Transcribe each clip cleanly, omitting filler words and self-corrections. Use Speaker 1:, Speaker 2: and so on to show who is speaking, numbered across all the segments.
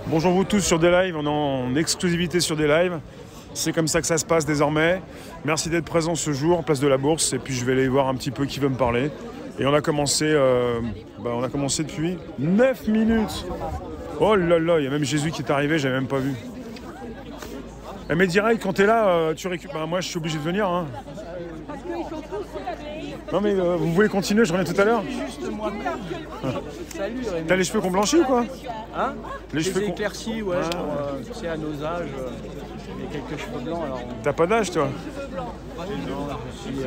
Speaker 1: Bonjour vous tous sur des lives, on est en exclusivité sur des lives. C'est comme ça que ça se passe désormais. Merci d'être présent ce jour, place de la Bourse. Et puis je vais aller voir un petit peu qui veut me parler. Et on a commencé depuis 9 minutes. Oh là là, il y a même Jésus qui est arrivé, j'avais même pas vu. Mais direct, quand t'es là, tu récupères. Bah, moi je suis obligé de venir. Hein. Non mais vous voulez continuer, je reviens tout à l'heure.
Speaker 2: Salut Rémi.
Speaker 1: T'as les cheveux qu'on blanchit ou quoi?
Speaker 2: Hein?
Speaker 1: Les cheveux
Speaker 2: éclaircis, ouais. Tu sais, à nos âges, il y a quelques cheveux blancs. Alors
Speaker 1: T'as pas d'âge toi?
Speaker 2: non, je suis.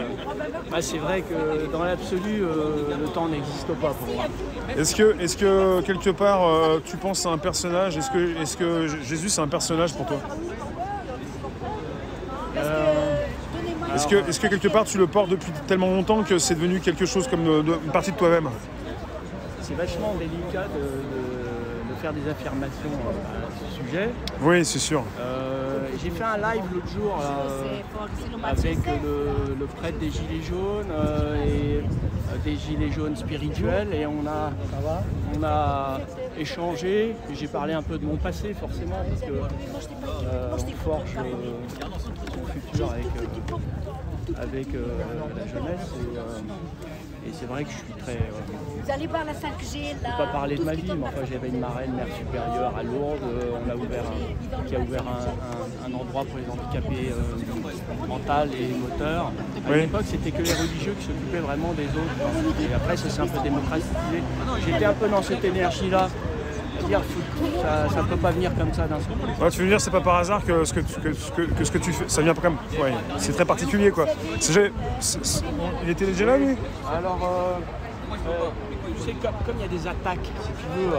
Speaker 2: C'est vrai que dans l'absolu, le temps n'existe pas pour moi.
Speaker 1: Est-ce que quelque part tu penses à un personnage? Est-ce que Jésus c'est un personnage pour toi? Est-ce que quelque part tu le portes depuis tellement longtemps que c'est devenu quelque chose comme une partie de toi-même?
Speaker 2: C'est vachement délicat de faire des affirmations à ce sujet.
Speaker 1: Oui, c'est sûr.
Speaker 2: J'ai fait un live l'autre jour avec le prêtre des Gilets jaunes et des Gilets jaunes spirituels et on a échangé. J'ai parlé un peu de mon passé forcément parce que on forge son futur avec la jeunesse et c'est vrai que je suis très...
Speaker 3: Vous allez voir la 5G là.
Speaker 2: Je ne peux pas parler de ma vie, mais enfin j'avais une marraine, mère supérieure à Lourdes. Qui a ouvert un endroit pour les handicapés mentaux et moteurs. À l'époque, c'était que les religieux qui s'occupaient vraiment des autres. Et après, ça s'est un peu démocratisé. J'étais un peu dans cette énergie-là. Dire ça ne peut pas venir comme ça d'un seul coup.
Speaker 1: Ouais, tu veux dire c'est pas par hasard que ce que tu fais, ça vient pas comme... Ouais, c'est très particulier quoi. Il était déjà là lui?
Speaker 2: Alors, tu sais, comme il y a des attaques, si tu veux,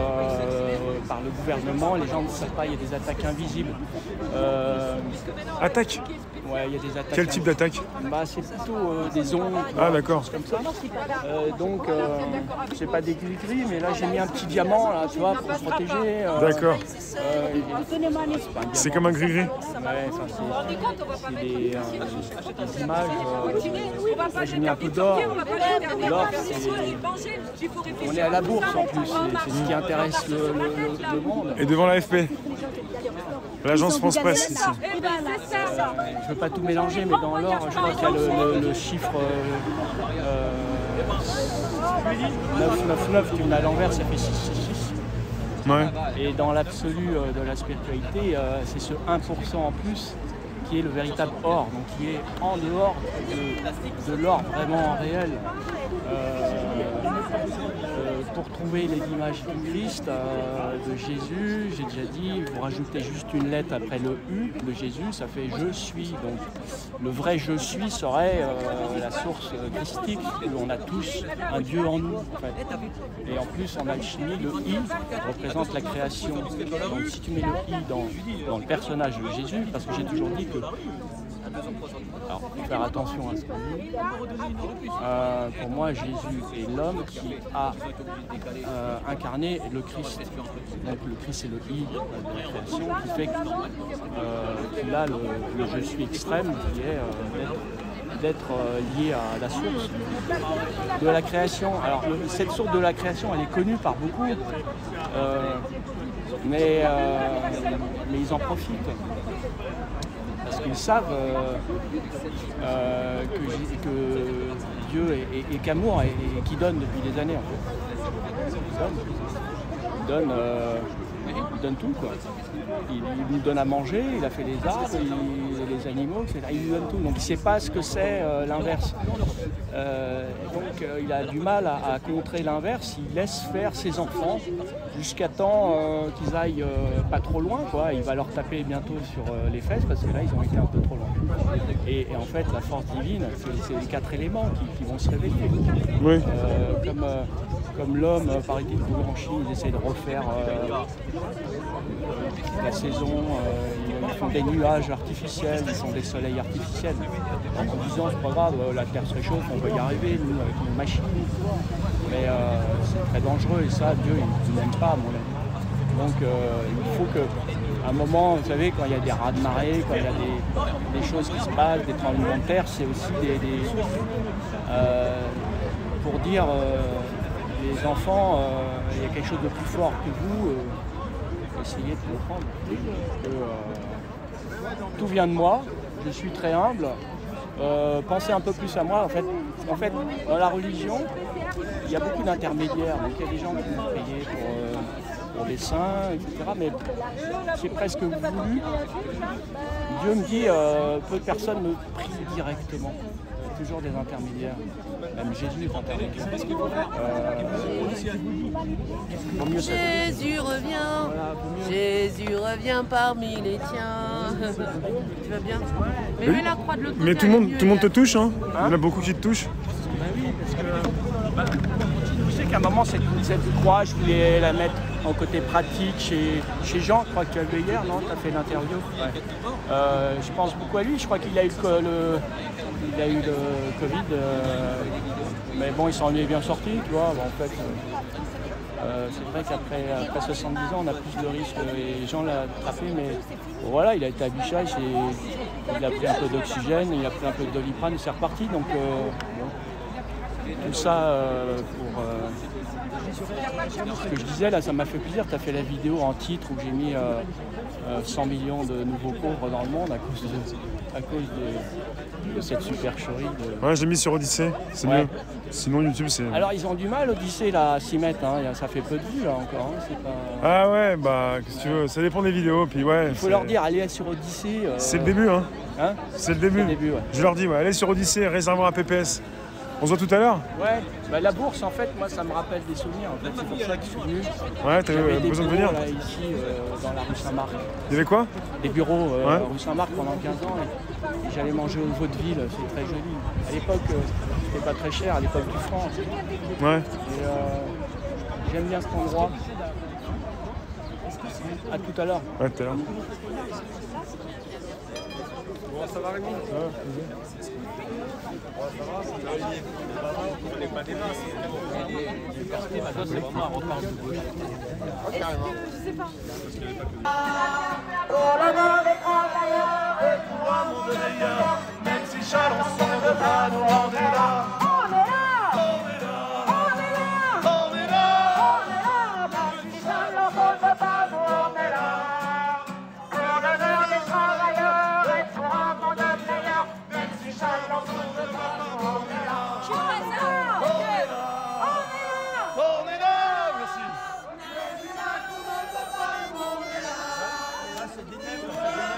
Speaker 2: par le gouvernement, les gens ne savent pas, il y a des attaques invisibles.
Speaker 1: Attaque?
Speaker 2: Ouais, il y a des attaques.
Speaker 1: Quel type d'attaque?
Speaker 2: C'est plutôt des ondes.
Speaker 1: Ah d'accord.
Speaker 2: Comme ça. Donc, c'est pas des gris-gris, mais là j'ai mis un petit diamant, là, tu vois, pour se protéger.
Speaker 1: D'accord. C'est comme un gris-gris?
Speaker 2: Ouais, c'est des images. Là, j'ai mis un peu d'or. L'or, on est à la bourse en plus, c'est ce qui intéresse le monde.
Speaker 1: Et devant l'AFP? L'agence France Presse ici.
Speaker 2: Je ne veux pas tout mélanger, mais dans l'or, je crois qu'il y a le chiffre 999, tu me l'as à l'envers, ça fait 666.
Speaker 1: Ouais.
Speaker 2: Et dans l'absolu de la spiritualité, c'est ce 1% en plus qui est le véritable or, donc qui est en dehors de l'or vraiment réel. Pour trouver les images du Christ, de Jésus, j'ai déjà dit, vous rajoutez juste une lettre après le U de Jésus, ça fait je suis. Donc le vrai je suis serait la source christique où on a tous un Dieu en nous. En fait. Et en plus en alchimie, le I représente la création. Donc si tu mets le I dans le personnage de Jésus, parce que j'ai toujours dit que... Alors, il faut faire attention à ce qu'on dit. Pour moi, Jésus est l'homme qui a incarné le Christ. Donc le Christ, c'est le I de la création, qui fait qu'il a le je suis extrême, qui est d'être lié à la source de la création. Alors, cette source de la création, elle est connue par beaucoup, mais ils en profitent. Parce qu'ils savent que Dieu est qu'amour et qui donne depuis des années en fait. Il donne tout quoi. Il nous donne à manger, il a fait les arbres, les animaux, etc. Il nous donne tout. Donc il ne sait pas ce que c'est l'inverse. Donc il a du mal à contrer l'inverse. Il laisse faire ses enfants jusqu'à temps qu'ils aillent pas trop loin, quoi. Il va leur taper bientôt sur les fesses parce que là ils ont été un peu trop loin. Et en fait la force divine, c'est les 4 éléments qui vont se révéler.
Speaker 1: Oui.
Speaker 2: Comme l'homme, paraît-il, en Chine, ils essayent de refaire la saison, ils font des nuages artificiels, ils font des soleils artificiels. En disant, c'est pas grave, la Terre se réchauffe, on va y arriver, nous, avec nos machines. Mais c'est très dangereux et ça, Dieu, il n'aime pas, à mon avis. Donc, il faut qu'à un moment, vous savez, quand il y a des raz-de-marée, quand il y a des choses qui se passent, des tremblements de terre, c'est aussi pour dire... les enfants, il y a quelque chose de plus fort que vous, essayer de comprendre que tout vient de moi, je suis très humble. Pensez un peu plus à moi. En fait, dans la religion, il y a beaucoup d'intermédiaires. Donc il y a des gens qui vont prier pour des saints, etc. Mais c'est presque voulu. Dieu me dit, peu de personnes me prient directement. C'est toujours des intermédiaires. Même Jésus est intermédiaire.
Speaker 4: Jésus revient,
Speaker 2: Voilà,
Speaker 4: Jésus revient parmi les tiens. Tu vas bien? Mais mets la croix de l'autre côté.
Speaker 1: Mais tout le monde te touche, hein? Il y en a beaucoup qui te touchent.
Speaker 2: Bah oui, parce que tu sais qu'à un moment, cette croix, je voulais la mettre en côté pratique chez Jean. Je crois que tu as vu hier, non? Tu as fait l'interview. Ouais. Je pense beaucoup à lui. Je crois qu'il a eu le Covid. Mais bon, il s'en est bien sorti, tu vois. Bon, en fait, c'est vrai qu'après 70 ans, on a plus de risques. Et Jean l'a attrapé, mais voilà, il a été à Bichat, il a pris un peu d'oxygène, il a pris un peu de Doliprane et c'est reparti. Donc, tout ça pour ce que je disais là, ça m'a fait plaisir. Tu as fait la vidéo en titre où j'ai mis 100 millions de nouveaux pauvres dans le monde à cause de cette supercherie.
Speaker 1: Ouais, j'ai mis sur Odyssée, c'est mieux. Sinon YouTube c'est...
Speaker 2: Alors ils ont du mal Odyssée là, à s'y mettre, hein. Ça fait peu de vues là encore. Hein. C'est pas...
Speaker 1: Ah ouais, bah qu'est-ce que tu veux, ça dépend des vidéos. Puis ouais,
Speaker 2: il faut leur dire, allez sur Odyssée.
Speaker 1: C'est le début, hein. C'est le début.
Speaker 2: Ouais.
Speaker 1: Je leur dis, ouais, allez sur Odyssée, réservoir un PPS. On se voit tout à l'heure?
Speaker 2: Ouais, bah, la bourse en fait, moi ça me rappelle des souvenirs. En fait, c'est pour ça que je suis venu.
Speaker 1: Ouais, t'avais besoin de venir
Speaker 2: là, ici, dans la rue Saint-Marc.
Speaker 1: Il y avait quoi?
Speaker 2: Des bureaux rue Saint-Marc pendant 15 ans. Et j'allais manger au vaudeville, c'est très joli. À l'époque, c'était pas très cher, à l'époque du franc.
Speaker 1: Ouais.
Speaker 2: Et j'aime bien cet endroit. À tout à l'heure.
Speaker 1: Ouais, tout à l'heure.
Speaker 5: Bon, ça va Rémi?
Speaker 1: Ça va,
Speaker 5: on n'est pas des masses.
Speaker 2: C'est vraiment un repas de gauche.
Speaker 6: Pour l'honneur des travailleurs et pour un monde meilleur, même si Chalençon ne veut pas nous rendre là. On est là, on est là, on est là, on est là, on est là, même si Chalençon ne veut pas nous rendre là. Pour l'honneur des travailleurs et pour un monde meilleur, même si Chalençon ne veut pas nous rendre là. Je suis présent. On est là, on est là, merci.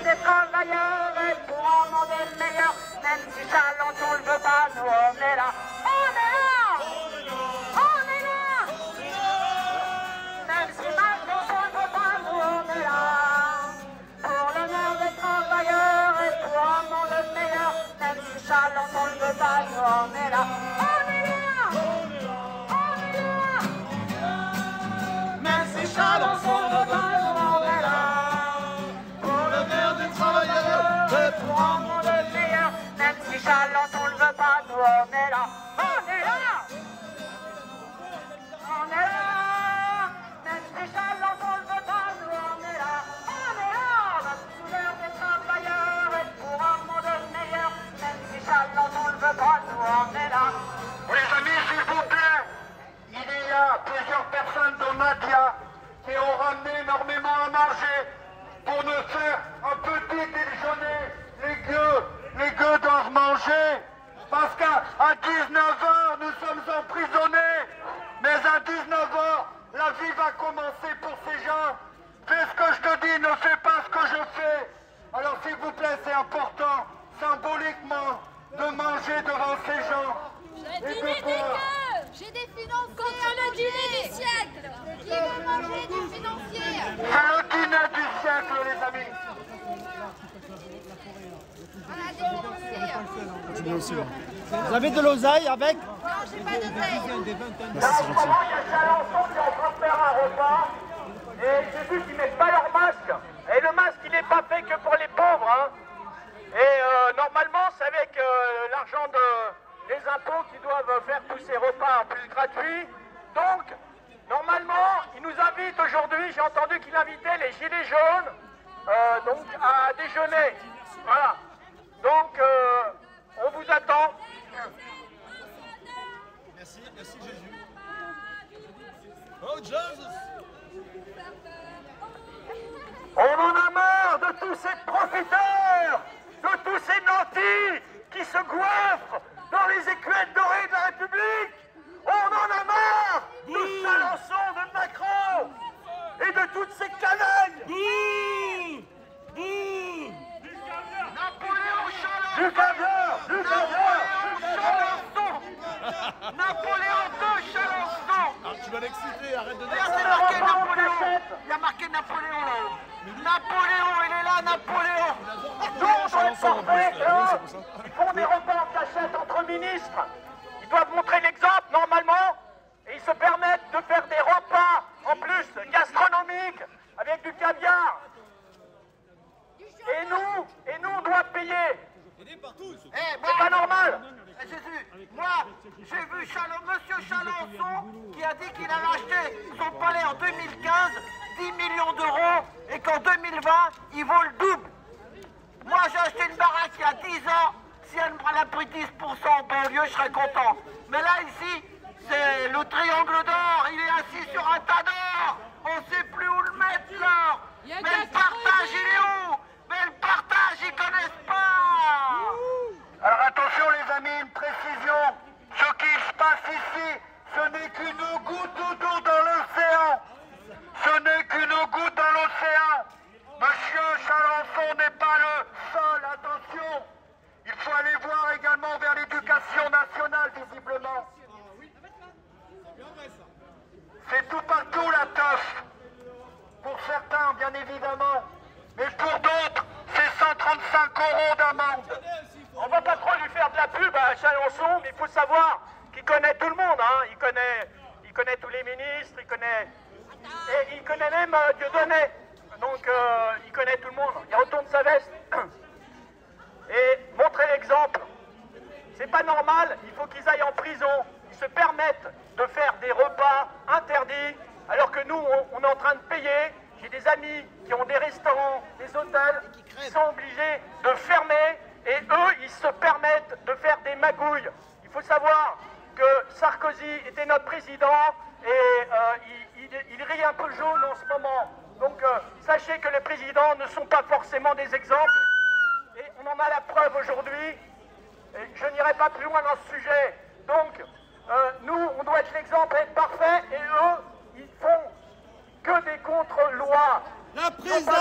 Speaker 6: Des travailleurs et pour un monde meilleur, même si Chalençon ne veut pas, nous on est là. On est là, on est là, même si Chalençon ne veut pas, nous on est là. Pour l'honneur des travailleurs et pour un monde meilleur, même si Chalençon ne veut pas, nous on est là. On est là, on est là, même si Chalençon ne veut pas, nous on est là. Pour l'honneur des travailleurs et pour un monde meilleur, même si Chalençon ne veut pas, nous on est là. On est là, on est là, même si Chalençon ne veut pas, nous on est là. On est là, pour l'honneur des travailleurs et pour un monde meilleur, même si Chalençon ne veut pas, nous on est là. Les amis, s'il vous plaît, il y a plusieurs personnes de Nadia qui ont ramené énormément à manger pour nous faire un petit déjeuner. Les gueux doivent manger parce qu'à 19h nous sommes emprisonnés, mais à 19h la vie va commencer pour ces gens. Fais ce que je te dis, ne fais pas ce que je fais. Alors s'il vous plaît, c'est important symboliquement de manger devant ces gens.
Speaker 3: J'ai des financiers contre le dîner du siècle. Qui veut manger des financiers?
Speaker 6: C'est le dîner du siècle, les amis.
Speaker 3: Voilà, des financiers.
Speaker 1: C'est bien aussi, là.
Speaker 5: Vous avez de l'oseille avec?
Speaker 3: Non, j'ai pas d'oseille.
Speaker 6: Là, en ce moment, il y a Chalençon qui est en train de faire un repas. Et j'ai vu qu'ils mettent pas leur masque. Et le masque, il n'est pas fait que pour les pauvres. Hein. Et normalement, c'est avec l'argent des impôts qui doivent faire tous ces repas en plus gratuits. Donc, normalement, il nous invite aujourd'hui, j'ai entendu qu'il invitait les gilets jaunes donc à déjeuner. Voilà. Donc, on vous attend.
Speaker 5: Merci Jésus. Oh Jesus!
Speaker 6: On en a marre de tous ces profiteurs, de tous ces nantis qui se goinfrent dans les écueils dorées de la République. On en a marre de Chalençon, de Macron et de toutes ces canailles. Napoléon Chalençon. Du caviar, du caviar. Napoléon II Chalençon.
Speaker 5: Alors tu vas l'exciter, arrête de dire
Speaker 6: Regardez,
Speaker 5: ça.
Speaker 6: marqué Napoléon. Il y a marqué Napoléon là-haut. Napoléon, il est là, Napoléon. Nous, on doit être parfaits, et eux, ils font des repas en cachette entre ministres. Ils doivent montrer l'exemple, normalement, et ils se permettent de faire des repas, en plus, gastronomiques, avec du caviar. Et nous, on doit payer. C'est pas normal. Jésus, moi, j'ai vu Monsieur Chalençon qui a dit qu'il avait acheté son palais en 2015, 10 millions d'euros, et qu'en 2020, il vaut le double. Moi, j'ai acheté une baraque il y a 10 ans. Si elle a pris 10% en banlieue, je serais content. Mais là, ici, c'est le triangle d'or. Il est assis sur un tas d'or. On ne sait plus où le mettre, l'or. Mais le partage, il est où? Mais le partage, ils connaissent pas. Alors attention les amis, une précision. Ce qui se passe ici, ce n'est qu'une goutte d'eau dans l'océan. Ce n'est qu'une goutte dans l'océan. Monsieur Chalençon n'est pas le seul, attention. Il faut aller voir également vers l'éducation nationale, visiblement. C'est tout partout la teuf. Pour certains, bien évidemment. Mais pour d'autres, c'est 135 € d'amende. On va pas trop lui faire de la pub à Chalençon, mais il faut savoir qu'il connaît tout le monde. Hein. Il connaît tous les ministres, et il connaît même Dieudonné. Donc il connaît tout le monde. Il retourne sa veste. Et montrer l'exemple. C'est pas normal, il faut qu'ils aillent en prison. Ils se permettent de faire des repas interdits, alors que nous, on est en train de payer. J'ai des amis qui ont des restaurants, des hôtels, qui sont obligés de fermer, et eux, ils se permettent de faire des magouilles. Il faut savoir que Sarkozy était notre président, et il rit un peu jaune en ce moment. Donc sachez que les présidents ne sont pas forcément des exemples, et on en a la preuve aujourd'hui, et je n'irai pas plus loin dans ce sujet. Donc nous, on doit être l'exemple, être parfait, et eux, ils font que des contre-lois.
Speaker 5: La prison,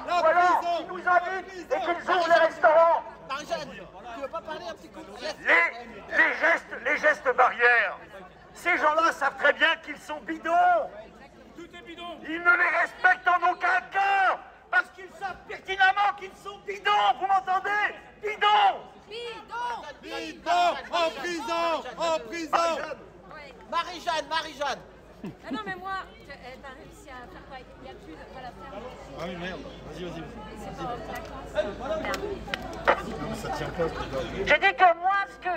Speaker 6: ou alors, ils nous invitent et qu'ils ouvrent les restaurants.
Speaker 5: Marie-Jeanne, tu veux pas parler un petit coup de geste?
Speaker 6: Les gestes barrières, ces gens-là savent très bien qu'ils sont bidons.
Speaker 5: Tout est bidon.
Speaker 6: Ils ne les respectent en aucun cas, parce qu'ils savent pertinemment qu'ils sont bidons, vous m'entendez? Bidons.
Speaker 5: Bidon, en prison, en prison.
Speaker 7: Marie-Jeanne. Ah non, mais moi, t'as réussi à faire quoi? Il n'y a plus de quoi la faire.
Speaker 5: Ah oui, merde. Vas-y.
Speaker 6: Ça tient pas. J'ai dit que moi, ce que...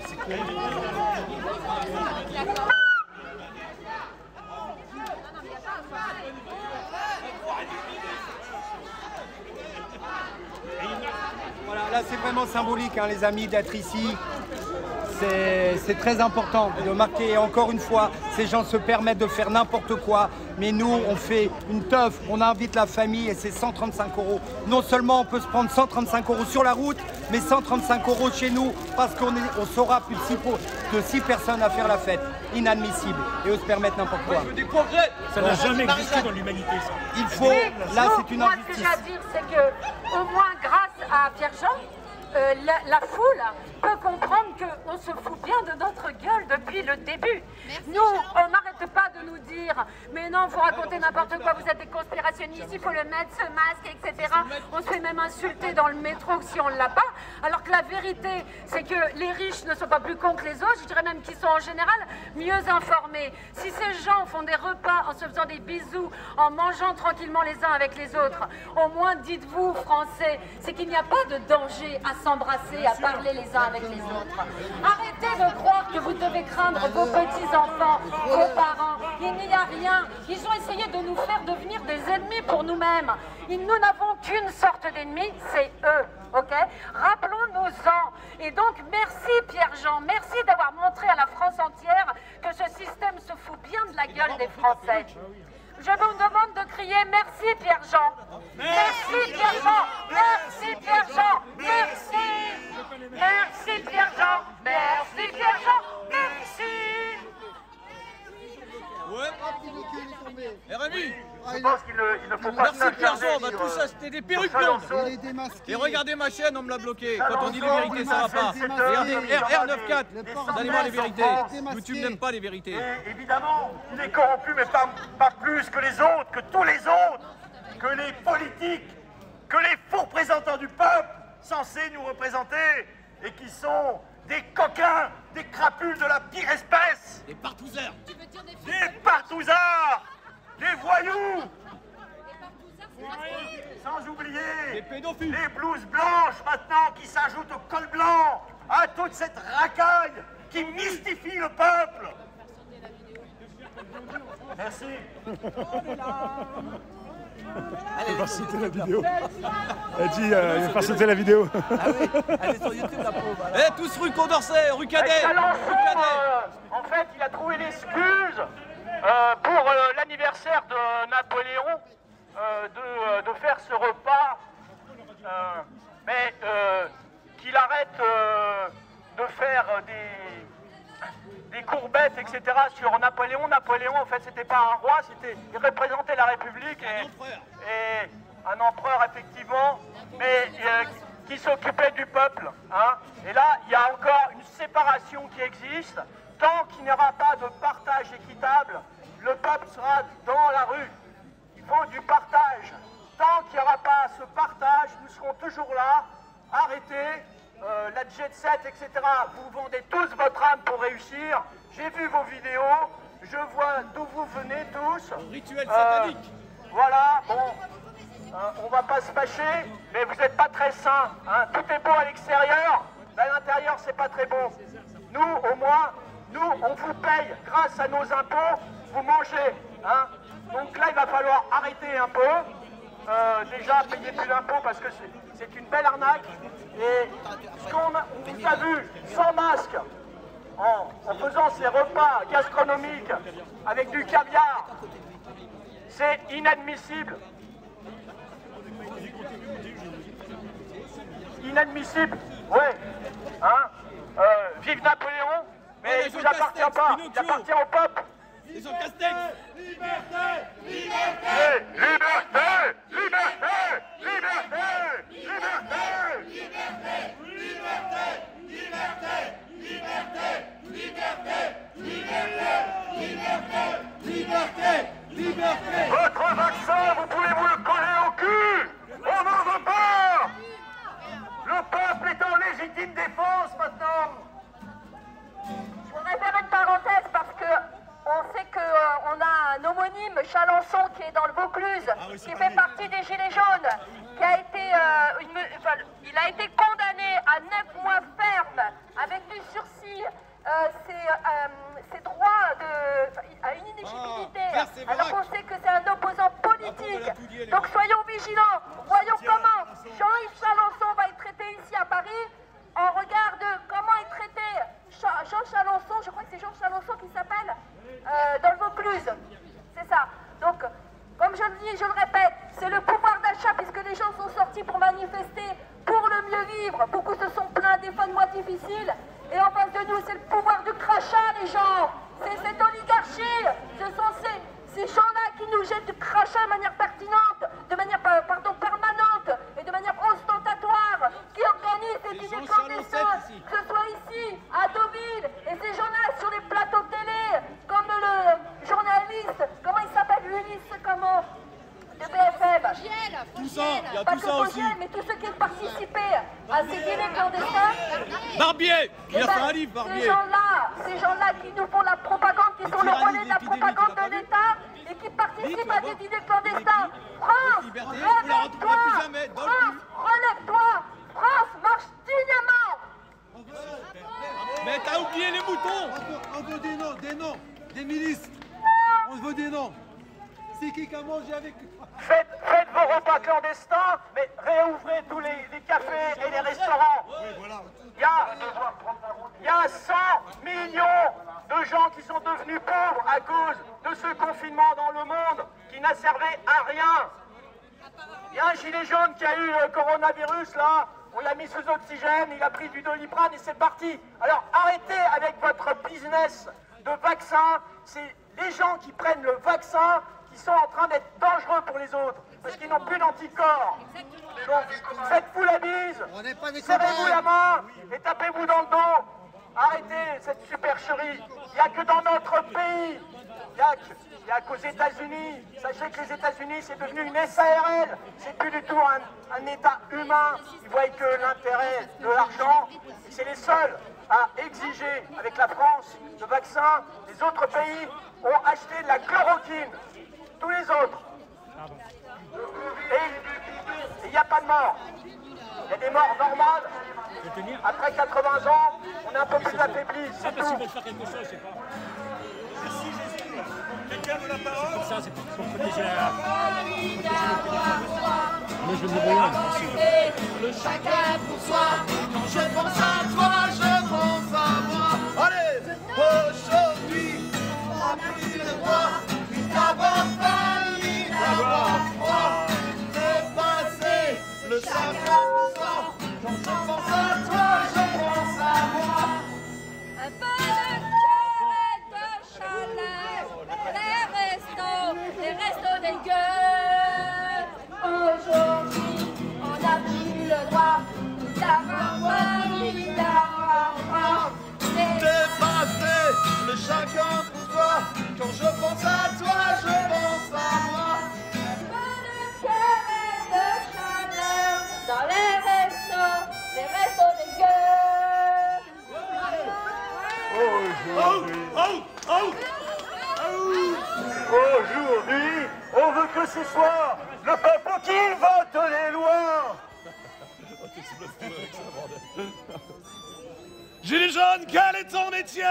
Speaker 5: C'est quoi?
Speaker 8: Voilà, là c'est vraiment symbolique, hein, les amis, d'être ici. C'est très important de marquer. Et encore une fois, ces gens se permettent de faire n'importe quoi. Mais nous, on fait une teuf, on invite la famille et c'est 135 €. Non seulement on peut se prendre 135 € sur la route, mais 135 € chez nous parce qu'on saura plus de 6 personnes à faire la fête. Inadmissible. Et on se permettre n'importe quoi.
Speaker 5: Des progrès. Ça n'a jamais existé dans l'humanité, ça.
Speaker 8: Il faut, là c'est une injustice.
Speaker 3: Moi, ce que j'ai à dire, c'est que, au moins grâce à Pierre-Jean, la foule peut comprendre qu'on se fout bien de notre gueule depuis le début. Nous, on n'arrête pas de nous dire « Mais non, vous racontez n'importe quoi, vous êtes des conspirationnistes, il faut le mettre, ce masque, etc. » On se fait même insulter dans le métro si on ne l'a pas. Alors que la vérité, c'est que les riches ne sont pas plus cons que les autres, je dirais même qu'ils sont en général mieux informés. Si ces gens font des repas en se faisant des bisous, en mangeant tranquillement les uns avec les autres, au moins dites-vous, Français, c'est qu'il n'y a pas de danger à s'embrasser, à parler les uns avec les autres. Arrêtez de croire que vous devez craindre vos petits-enfants, vos parents. Il n'y a rien. Ils ont essayé de nous faire devenir des ennemis pour nous-mêmes. Nous n'avons qu'une sorte d'ennemis, c'est eux. Ok? Rappelons-nous-en. Et donc, merci Pierre-Jean, merci d'avoir montré à la France entière que ce système se fout bien de la gueule des Français. Je vous demande de crier merci Pierre-Jean. Merci Pierre-Jean. Merci Pierre-Jean. Merci. Merci Pierre-Jean. Merci Pierre-Jean. Merci.
Speaker 5: Ouais. Et Rémi,
Speaker 9: Je pense qu'il ne faut pas
Speaker 5: merci Pierre-Jean, on va tous acheter des perruques blondes.
Speaker 8: Il est démasqué.
Speaker 5: Et regardez ma chaîne, on me l'a bloqué. Quand on dit les vérités, ça va pas. Regardez, R94, donnez-moi les vérités. YouTube n'aime pas les vérités.
Speaker 9: Et évidemment, il est corrompu, mais pas plus que les autres, que tous les autres, que les politiques, que les faux représentants du peuple, censés nous représenter, et qui sont des coquins, des crapules de la pire espèce.
Speaker 5: Des partouzeurs.
Speaker 9: Des partouzards, des voyous, sans oublier
Speaker 5: Des pédophiles.
Speaker 9: les blouses blanches maintenant qui s'ajoutent au col blanc, à toute cette racaille qui mystifie le peuple. Merci.
Speaker 1: Il va sauter la vidéo. Elle dit, il va faire sauter la vidéo.
Speaker 5: Eh, tous rue Condorcet, rue Cadet.
Speaker 9: En fait, il a trouvé l'excuse pour l'anniversaire de Napoléon de faire ce repas, mais qu'il arrête de faire des courbettes, etc. sur Napoléon. Napoléon, en fait, c'était pas un roi, il représentait la République et un empereur, effectivement, mais qui s'occupait du peuple. Hein. Et là, il y a encore une séparation qui existe. Tant qu'il n'y aura pas de partage équitable, le peuple sera dans la rue. Il faut du partage. Tant qu'il n'y aura pas ce partage, nous serons toujours là, arrêtés. La jet set, etc. Vous vendez tous votre âme pour réussir. J'ai vu vos vidéos. Je vois d'où vous venez tous.
Speaker 5: Rituel satanique.
Speaker 9: Voilà, bon. On va pas se fâcher, mais vous n'êtes pas très sains. Hein. Tout est beau à l'extérieur, mais à l'intérieur, c'est pas très bon. Nous, au moins, on vous paye grâce à nos impôts, vous mangez. Hein. Donc là, il va falloir arrêter un peu. Déjà, payer plus d'impôts parce que c'est une belle arnaque. Et ce qu'on vous a vu sans masque, en faisant ces repas gastronomiques avec du caviar, c'est inadmissible. Inadmissible, ouais. Hein, vive Napoléon, mais il ne vous appartient pas, il appartient au peuple.
Speaker 5: Les gens Castex.
Speaker 9: Liberté, liberté, liberté, liberté, liberté, liberté. Votre vaccin, vous pouvez vous le coller au cul. On n'en veut pas. Le peuple est en légitime défense maintenant.
Speaker 3: Je voudrais faire une parenthèse parce que on sait qu'on a un homonyme, Chalençon, qui est dans le Vaucluse, qui fait partie des Gilets jaunes, qui a été, il a été condamné à 9 mois ferme avec du sursis, ses droits à une inéligibilité, alors qu'on sait que c'est un opposant politique. Donc soyons vigilants, voyons comment Jean-Yves Chalençon va être traité ici à Paris, en regard de comment est traité Jean Chalençon, je crois que c'est Jean Chalençon qui s'appelle, dans le Vaucluse. C'est ça. Donc, comme je le dis, je le répète, c'est le pouvoir d'achat puisque les gens sont sortis pour manifester pour le mieux vivre. Beaucoup se sont plaints des fins de mois difficiles. Et en face de nous, c'est le pouvoir du crachat, les gens. C'est cette oligarchie. Ce sont ces gens-là qui nous jettent du crachat de manière pertinente, de manière, permanente et de manière ostentatoire, qui organisent des dîners clandestins, que ce soit ici, à Deauville, et ces gens-là sur les plateaux télé, comme le journaliste, comment il s'appelle, Ulysse, comment, de BFM.
Speaker 5: Tout ça, il y a
Speaker 3: Pas
Speaker 5: tout
Speaker 3: que
Speaker 5: ça aussi.
Speaker 3: Fogiel, mais tous ceux qui ont participé à ces dîners clandestins.
Speaker 5: Barbier, il
Speaker 3: Eh
Speaker 5: a
Speaker 3: ben,
Speaker 5: fait un livre, Barbier.
Speaker 3: ces gens-là qui nous font la propagande, qui sont le relais de la propagande de l'État et qui participent à des dîners clandestins. France, relève-toi! France, relève-toi! France, marche dignement!
Speaker 5: Mais t'as oublié les moutons.
Speaker 10: On veut des noms, des milices. On veut des noms. C'est qui a mangé avec...
Speaker 9: Faites vos repas clandestins, mais réouvrez tous les cafés et les restaurants. Il y a 100 millions de gens qui sont devenus pauvres à cause de ce confinement dans le monde qui n'a servi à rien. Il y a un gilet jaune qui a eu le coronavirus là, on l'a mis sous oxygène, il a pris du Doliprane et c'est parti. Alors arrêtez avec votre business de vaccin, c'est les gens qui prennent le vaccin qui sont en train d'être dangereux pour les autres, parce qu'ils n'ont plus d'anticorps. Donc faites-vous la bise, serrez-vous la main et tapez-vous dans le dos. Arrêtez cette supercherie. Il n'y a que dans notre pays, il n'y a qu'aux États-Unis. Sachez que les États-Unis, c'est devenu une SARL. C'est plus du tout un État humain. Ils voient que l'intérêt de l'argent. C'est les seuls à exiger, avec la France, le vaccin. Les autres pays ont acheté de la chloroquine. Tous les autres. Et il n'y a pas de mort. Il y a des morts normales. Après 80 ans, on est un peu plus affaibli. C'est tout.
Speaker 11: Merci Jésus. Quelqu'un veut la parole? Ça, c'est pour protéger la... Moi, je vais me débrouiller.
Speaker 6: Le chacun pour soi. Quand je pense à toi, je pense à moi. Allez, aujourd'hui, on a pris le droit d'avoir faim, ni d'avoir froid. Dépasser le chacun pour soi. Quand je pense à toi, je pense à moi.
Speaker 7: Un peu de chaleur, de chaleur, les restos des gueules. Aujourd'hui, on n'a plus le droit d'avoir peur, ni d'avoir froid.
Speaker 6: Dépasser le chacun pour soi. Quand je pense à toi, je pense à moi.
Speaker 7: Un peu de cœur et de chaleur dans les restos des gueules.
Speaker 9: Aujourd'hui, on veut que ce soit le peuple qui vote les lois.
Speaker 11: Gilets jaunes, quel est ton métier?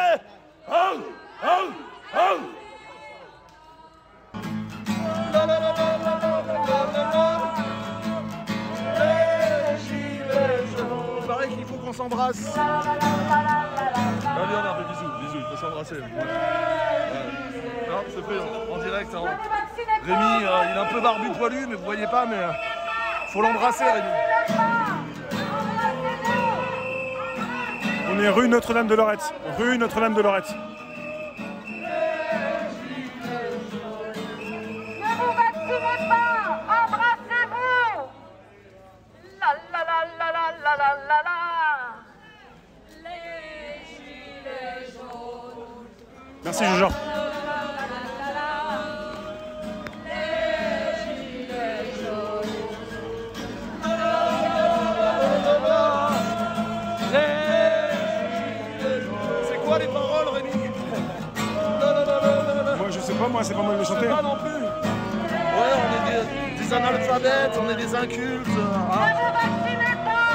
Speaker 6: Les gilets jaunes.
Speaker 10: Il paraît qu'il faut qu'on s'embrasse. Allez, on a fait bisous, il faut s'embrasser. Non, c'est fait en direct. Hein. Rémi, il est un peu barbu poilu, mais vous voyez pas, mais faut l'embrasser, Rémi.
Speaker 1: On est rue Notre-Dame de Lorette. Rue Notre-Dame de Lorette.
Speaker 3: Ne vous vaccinez pas, embrassez-vous. La la la la la la la la la.
Speaker 7: Les gilets jaunes.
Speaker 1: Merci Jean.
Speaker 10: C'est quoi les paroles, Rémi?
Speaker 1: Moi je sais pas, moi c'est pas moi de le chanter.
Speaker 10: Pas non plus. Ouais, on est des analphabètes, on est des incultes. Hein.
Speaker 3: Ne vous vaccinez pas.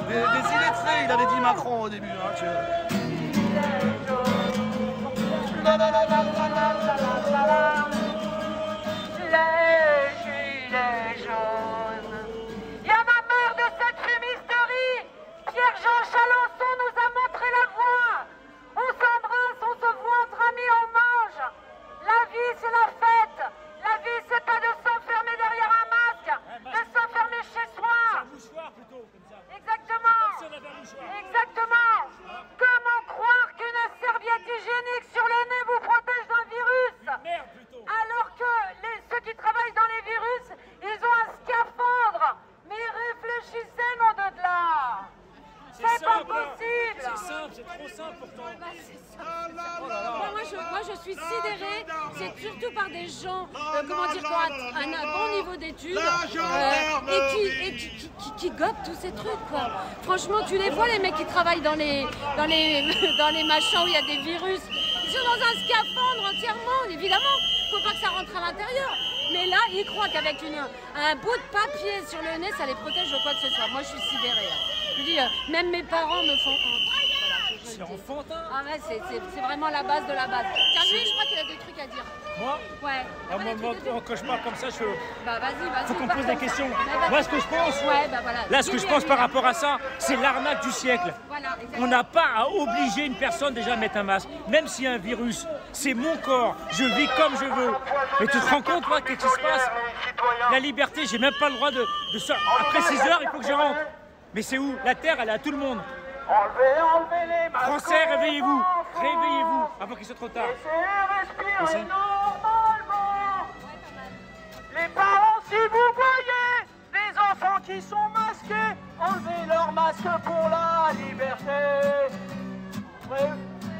Speaker 10: Des illettrés, il avait dit Macron au début. Hein, tu...
Speaker 3: La la la la la la la la la. Les gilets jaunes. Y en a marre de cette fumisterie. Pierre-Jean Chalençon nous a montré la voie. On s'embrasse, on se voit entre amis, on mange. La vie, c'est la fête. La vie, c'est pas de s'enfermer derrière un masque, de s'enfermer chez soi. Exactement. Exactement. Comment croire qu'une serviette hygiénique sur le nez vous protège d'un virus? Alors que ceux qui travaillent dans les virus, ils ont un scaphandre. Mais réfléchissez, nom de là. C'est pas possible.
Speaker 11: C'est simple, c'est trop simple pourtant.
Speaker 12: Moi, je suis sidérée, c'est surtout par des gens, comment dire, qui ont un bon niveau d'études et qui gobent tous ces trucs, quoi. Franchement, tu les vois, les mecs qui travaillent dans les machins où il y a des virus, ils sont dans un scaphandre entièrement, évidemment, faut pas que ça rentre à l'intérieur. Mais là, ils croient qu'avec un bout de papier sur le nez, ça les protège de quoi que ce soit. Moi, je suis sidérée. Je dis, même mes parents me font honte. Voilà,
Speaker 11: c'est enfantin.
Speaker 12: Ah ouais, c'est vraiment la base de la base. Tiens, lui, je crois qu'il a des trucs à dire.
Speaker 11: Moi?
Speaker 12: Ouais.
Speaker 11: Ah, moi, quand je parle comme ça, je...
Speaker 12: Bah vas-y.
Speaker 11: Faut qu'on pose des questions. Moi, ce que je pense,
Speaker 12: ouais, bah, voilà.
Speaker 11: là, ce que je pense par rapport à ça, c'est l'arnaque du siècle.
Speaker 12: Voilà,
Speaker 11: on n'a pas à obliger une personne déjà à mettre un masque, même s'il y a un virus. C'est mon corps, je vis comme je veux. Mais tu te rends compte, toi, qu'est-ce qui se passe? La liberté, j'ai même pas le droit de sortir. Après 6 heures, il faut que je rentre. Mais c'est où? La terre, elle est à tout le monde.
Speaker 9: Enlevez les masques.
Speaker 11: Français, réveillez-vous. Réveillez-vous avant qu'il soit trop tard.
Speaker 9: Respirez normalement. Les parents, si vous voyez des enfants qui sont masqués, enlevez leur masque pour la liberté.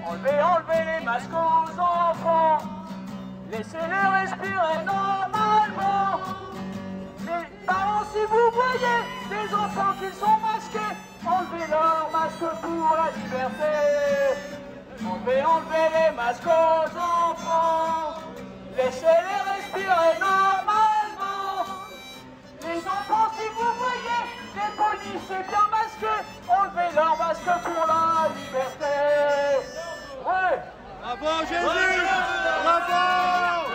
Speaker 9: Enlevez les masques aux enfants. Laissez-les respirer normalement. Les parents, si vous voyez des enfants qui sont masqués, enlevez leur masque pour la liberté. Enlevez les masques aux enfants. Laissez-les respirer normalement. Les enfants, si vous voyez des policiers bien masqués, enlevez leur masque pour la liberté. Ouais.
Speaker 5: Bravo Jésus! Bravo!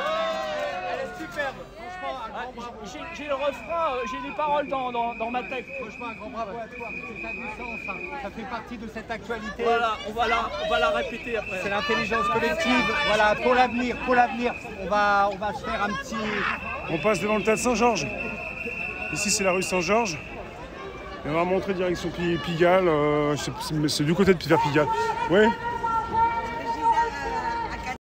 Speaker 5: Elle est superbe. Franchement, un grand bravo.
Speaker 2: J'ai le refrain, j'ai les paroles dans ma tête.
Speaker 8: Franchement, un grand bravo à toi. Ça a du sens, hein. Ça fait partie de cette actualité.
Speaker 2: Voilà, on va la répéter après.
Speaker 8: C'est l'intelligence collective. Voilà, pour l'avenir, on va se faire un petit...
Speaker 1: On passe devant le tas de Saint-Georges. Ici, c'est la rue Saint-Georges. Et on va montrer direction Pigalle. C'est du côté de Pigalle. Oui.